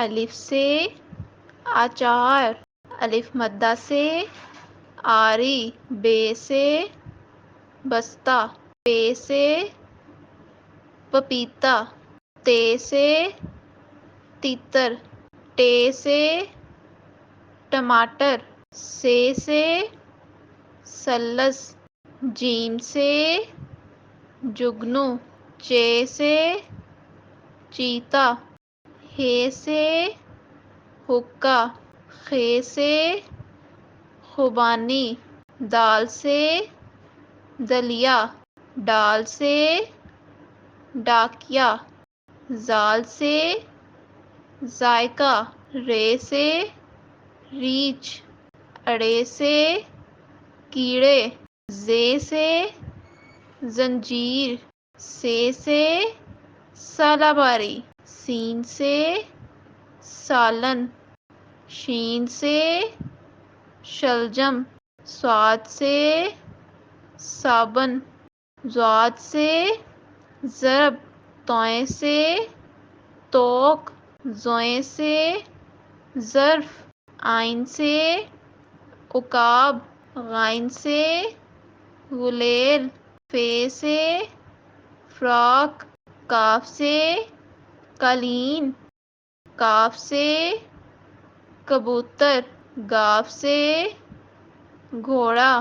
अलिफ से आचार, अलिफ मद्दा से आरी, बे से बस्ता, पे से पपीता, ते से तीतर, टे से टमाटर, से सल्लस, जीम से जुगनू, चे से चीता, हे से हुक्का, खे से खुबानी, दाल से दलिया, डाल से डाकिया, जाल से जायका, रे से रीछ, अड़े से कीड़े, जे से जंजीर, से सालाबारी, सीन से सालन, शीन से शलजम, स्वाद से साबन, ज़ाद से ज़रब, तोए से तोक, ज़ोए से ज़र्फ, आइन से उकाब, गाइन से गुलेल, फे से फ्रॉक, काफ से कालीन, काफ से कबूतर, गाफ से घोड़ा,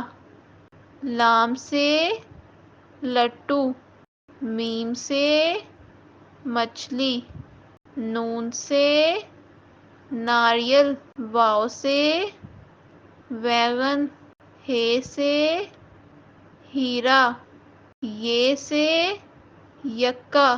लाम से लट्टू, मीम से मछली, नून से नारियल, वाव से वैगन, हे से हीरा, ये से यक्का,